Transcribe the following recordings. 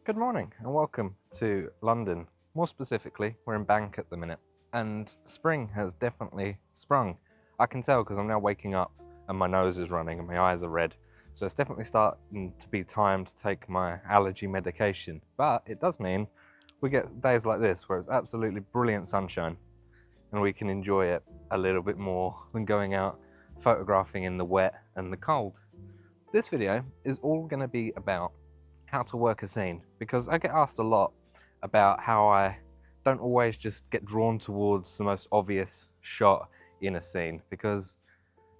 Good morning and welcome to London. More specifically, we're in Bank at the minute, and spring has definitely sprung. I can tell because I'm now waking up and my nose is running and my eyes are red. So it's definitely starting to be time to take my allergy medication. But it does mean we get days like this where it's absolutely brilliant sunshine and we can enjoy it a little bit more than going out photographing in the wet and the cold. This video is all going to be about how to work a scene, because I get asked a lot about how I don't always just get drawn towards the most obvious shot in a scene, because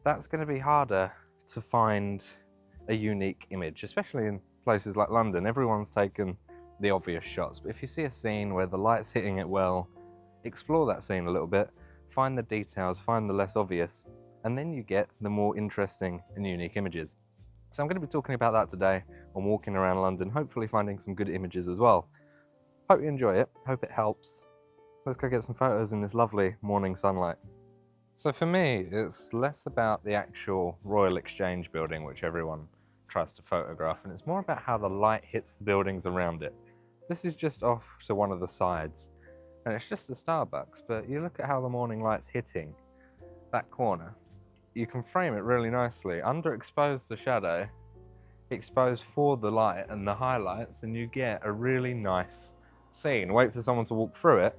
that's going to be harder to find a unique image, especially in places like London. Everyone's taken the obvious shots, but if you see a scene where the light's hitting it well, explore that scene a little bit, find the details, find the less obvious, and then you get the more interesting and unique images. So I'm going to be talking about that today on walking around London, hopefully finding some good images as well. Hope you enjoy it, hope it helps. Let's go get some photos in this lovely morning sunlight. So for me, it's less about the actual Royal Exchange building, which everyone tries to photograph, and it's more about how the light hits the buildings around it. This is just off to one of the sides, and it's just a Starbucks, but you look at how the morning light's hitting that corner. You can frame it really nicely, underexpose the shadow, expose for the light and the highlights, and you get a really nice scene. Wait for someone to walk through it,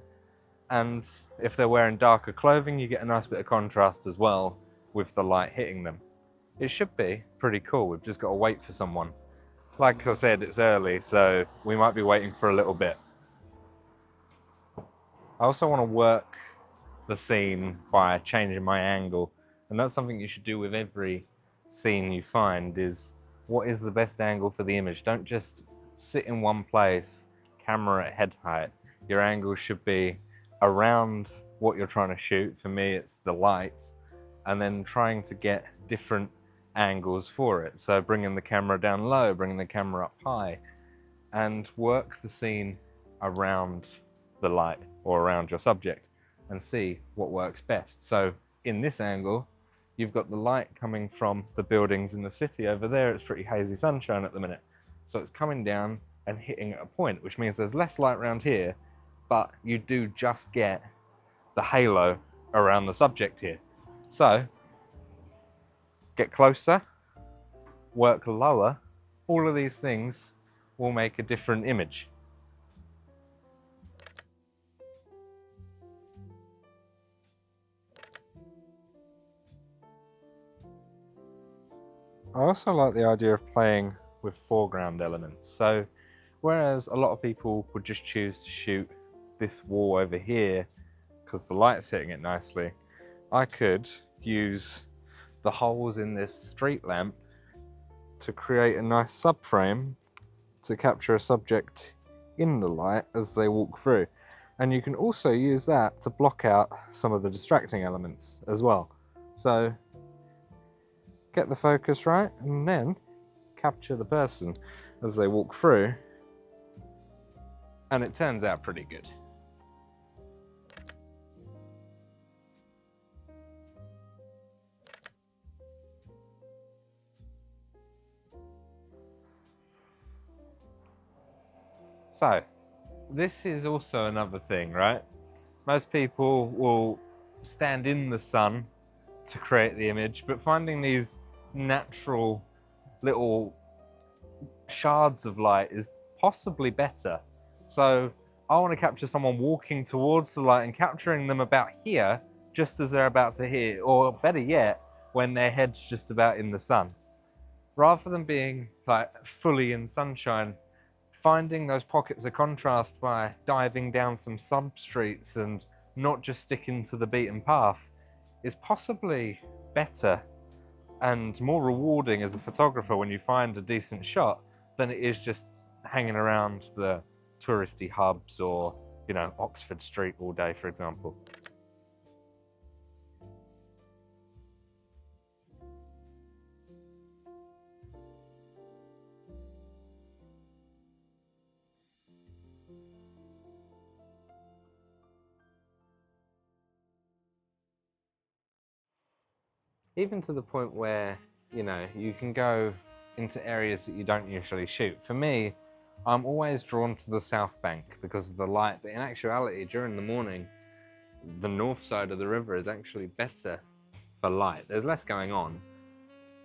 and if they're wearing darker clothing, you get a nice bit of contrast as well with the light hitting them. It should be pretty cool. We've just got to wait for someone. Like I said, it's early, so we might be waiting for a little bit. I also want to work the scene by changing my angle, and that's something you should do with every scene you find. Is what is the best angle for the image? Don't just sit in one place, camera at head height. Your angle should be around what you're trying to shoot. For me, it's the light, and then trying to get different angles for it. So bringing the camera down low, bringing the camera up high, and work the scene around the light or around your subject and see what works best. So in this angle, you've got the light coming from the buildings in the city over there. It's pretty hazy sunshine at the minute. So it's coming down and hitting at a point, which means there's less light around here, but you do just get the halo around the subject here. So get closer, work lower. All of these things will make a different image. I also like the idea of playing with foreground elements. So whereas a lot of people would just choose to shoot this wall over here because the light's hitting it nicely, I could use the holes in this street lamp to create a nice subframe to capture a subject in the light as they walk through. And you can also use that to block out some of the distracting elements as well. So get the focus right and then capture the person as they walk through, and it turns out pretty good. So this is also another thing, right? Most people will stand in the sun to create the image, but finding these natural little shards of light is possibly better. So I want to capture someone walking towards the light and capturing them about here just as they're about to hit, or better yet, when their head's just about in the sun. Rather than being like fully in sunshine, finding those pockets of contrast by diving down some sub-streets and not just sticking to the beaten path is possibly better and more rewarding as a photographer when you find a decent shot than it is just hanging around the touristy hubs or, you know, Oxford Street all day, for example. Even to the point where, you know, you can go into areas that you don't usually shoot. For me, I'm always drawn to the south bank because of the light, but in actuality, during the morning, the north side of the river is actually better for light. There's less going on.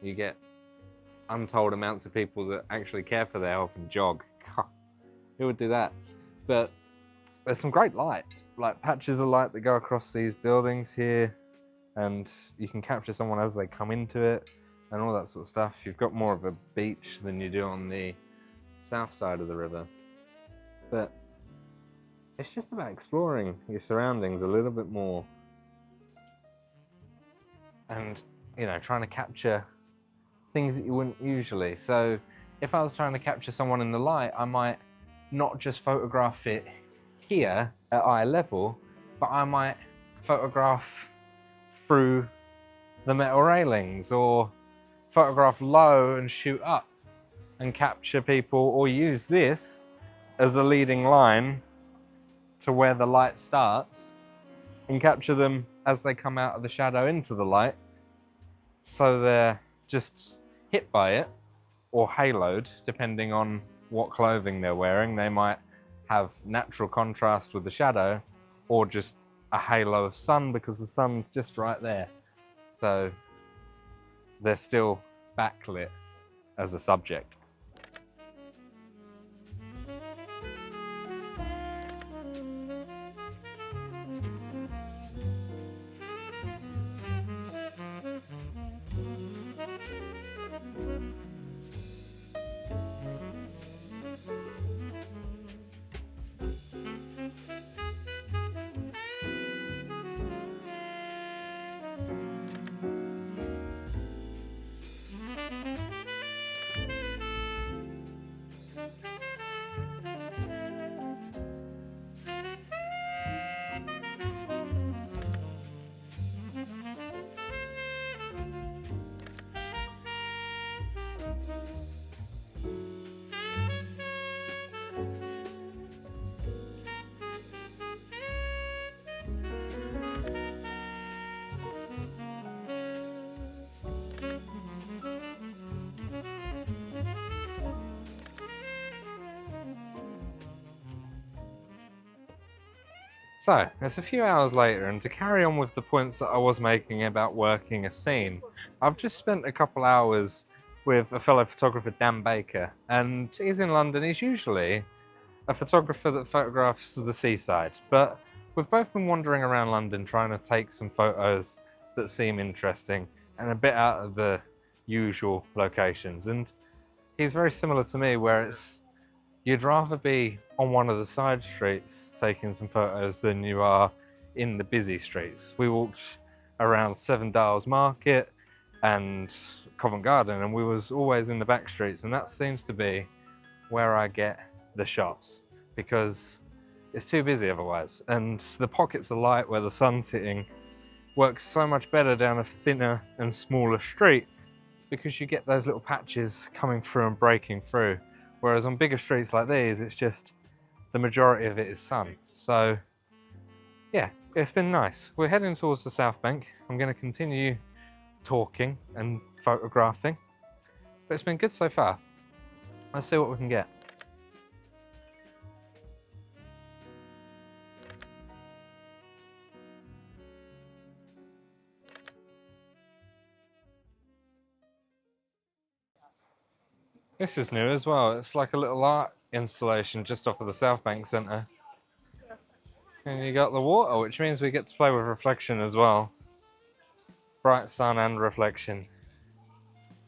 You get untold amounts of people that actually care for their health and jog. Who would do that? But there's some great light, like patches of light that go across these buildings here, and you can capture someone as they come into it and all that sort of stuff. You've got more of a beach than you do on the south side of the river. But it's just about exploring your surroundings a little bit more and, you know, trying to capture things that you wouldn't usually. So if I was trying to capture someone in the light, I might not just photograph it here at eye level, but I might photograph through the metal railings, or photograph low and shoot up and capture people, or use this as a leading line to where the light starts and capture them as they come out of the shadow into the light, so they're just hit by it or haloed depending on what clothing they're wearing. They might have natural contrast with the shadow, or just a halo of sun because the sun's just right there. So they're still backlit as a subject. So, it's a few hours later, and to carry on with the points that I was making about working a scene, I've just spent a couple hours with a fellow photographer, Dan Baker, and he's in London. He's usually a photographer that photographs the seaside, but we've both been wandering around London trying to take some photos that seem interesting and a bit out of the usual locations. And he's very similar to me, where it's, you'd rather be on one of the side streets taking some photos than you are in the busy streets. We walked around Seven Dials Market and Covent Garden, and we was always in the back streets, and that seems to be where I get the shots because it's too busy otherwise. And the pockets of light where the sun's hitting works so much better down a thinner and smaller street because you get those little patches coming through and breaking through. Whereas on bigger streets like these, it's just the majority of it is sun. So yeah, it's been nice. We're heading towards the South Bank. I'm going to continue talking and photographing, but it's been good so far. Let's see what we can get. This is new as well. It's like a little art installation just off of the South Bank Centre. And you got the water, which means we get to play with reflection as well. Bright sun and reflection.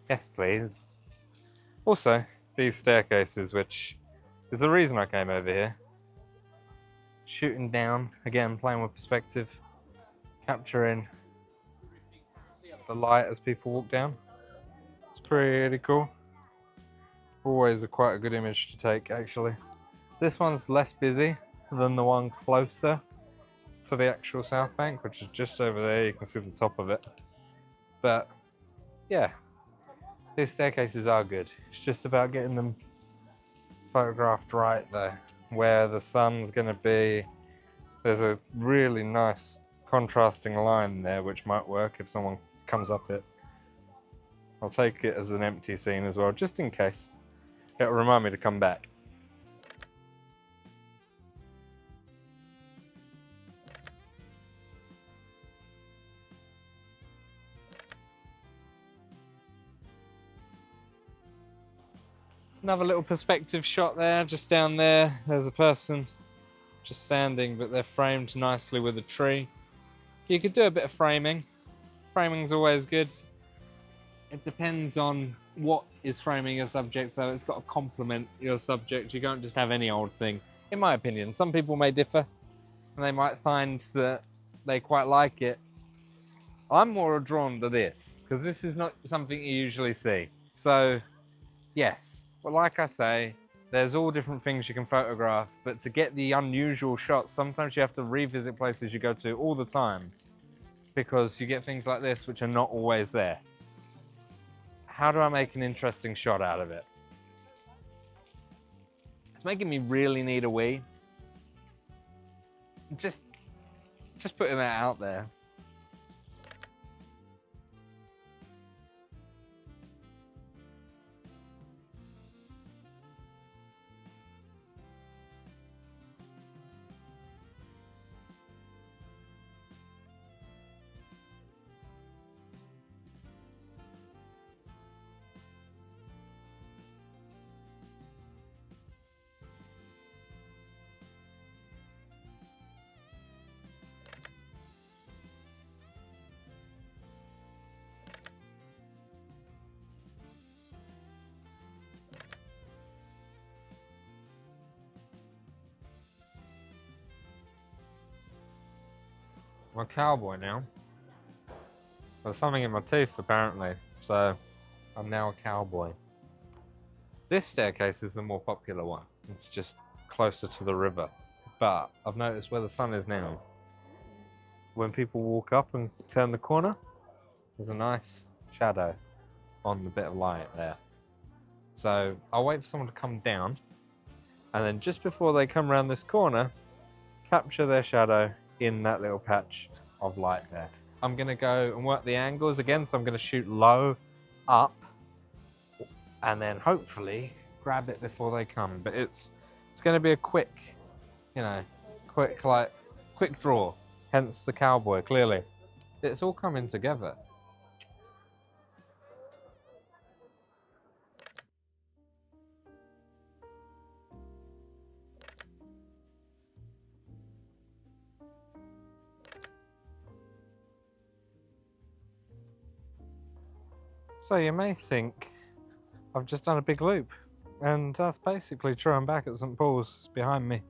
Yes, please. Also, these staircases, which is the reason I came over here. Shooting down, again, playing with perspective, capturing the light as people walk down. It's pretty cool. Always quite a good image to take, actually. This one's less busy than the one closer to the actual South Bank, which is just over there. You can see the top of it. But yeah, these staircases are good. It's just about getting them photographed right though, where the sun's going to be. There's a really nice contrasting line there, which might work if someone comes up it. I'll take it as an empty scene as well, just in case. It'll remind me to come back. Another little perspective shot there, just down there. There's a person just standing, but they're framed nicely with a tree. You could do a bit of framing. Framing's always good. It depends on what is framing your subject, though. It's got to complement your subject. You can't just have any old thing, in my opinion. Some people may differ, and they might find that they quite like it. I'm more drawn to this, because this is not something you usually see. So, yes, but like I say, there's all different things you can photograph, but to get the unusual shots, sometimes you have to revisit places you go to all the time, because you get things like this which are not always there. How do I make an interesting shot out of it? It's making me really need a wee. Just putting that out there. I'm a cowboy now. There's something in my teeth apparently, so I'm now a cowboy. This staircase is the more popular one. It's just closer to the river. But I've noticed where the sun is now, when people walk up and turn the corner, there's a nice shadow on the bit of light there. So I'll wait for someone to come down, and then just before they come around this corner, capture their shadow in that little patch of light there. I'm gonna go and work the angles again, so I'm gonna shoot low, up, and then hopefully grab it before they come. But it's gonna be a quick, you know, quick draw, hence the cowboy, clearly. It's all coming together. So you may think I've just done a big loop, and that's basically true. I'm back at St. Paul's, it's behind me.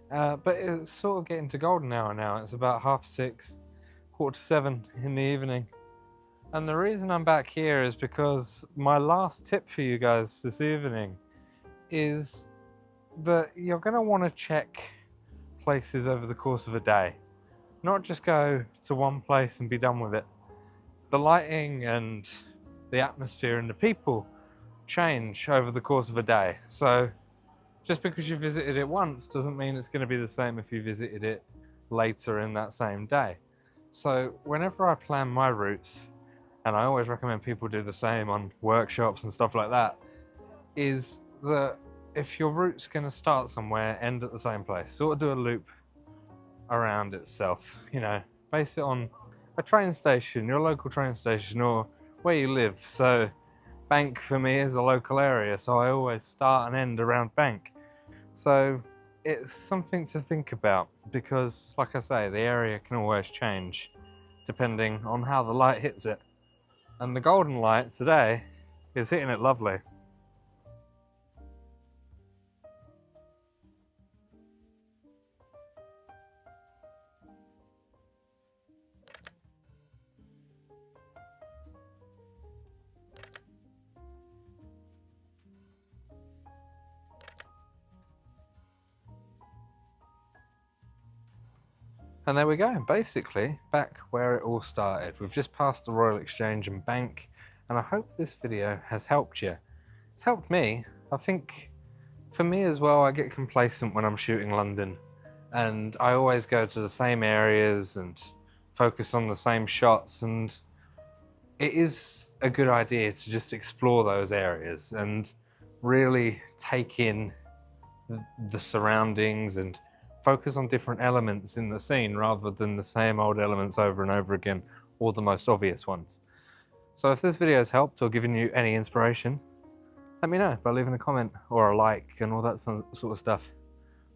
But it's sort of getting to golden hour now. It's about 6:30, 6:45 in the evening. And the reason I'm back here is because my last tip for you guys this evening is that you're going to want to check places over the course of a day. Not just go to one place and be done with it. The lighting and the atmosphere and the people change over the course of a day. So just because you visited it once doesn't mean it's going to be the same if you visited it later in that same day. So whenever I plan my routes, and I always recommend people do the same on workshops and stuff like that, is that if your route's going to start somewhere, end at the same place. Sort of do a loop around itself, you know, base it on a train station, your local train station, or where you live. So Bank for me is a local area, so I always start and end around Bank. So it's something to think about, because like I say, the area can always change depending on how the light hits it. And the golden light today is hitting it lovely. And there we go, basically back where it all started. We've just passed the Royal Exchange and Bank, and I hope this video has helped you. It's helped me. I think for me as well, I get complacent when I'm shooting London, and I always go to the same areas and focus on the same shots, and it is a good idea to just explore those areas and really take in the surroundings and focus on different elements in the scene rather than the same old elements over and over again, or the most obvious ones. So if this video has helped or given you any inspiration, let me know by leaving a comment or a like and all that sort of stuff.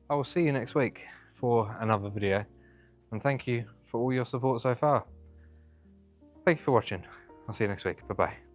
I will see you next week for another video, and thank you for all your support so far. Thank you for watching. I'll see you next week. Bye bye.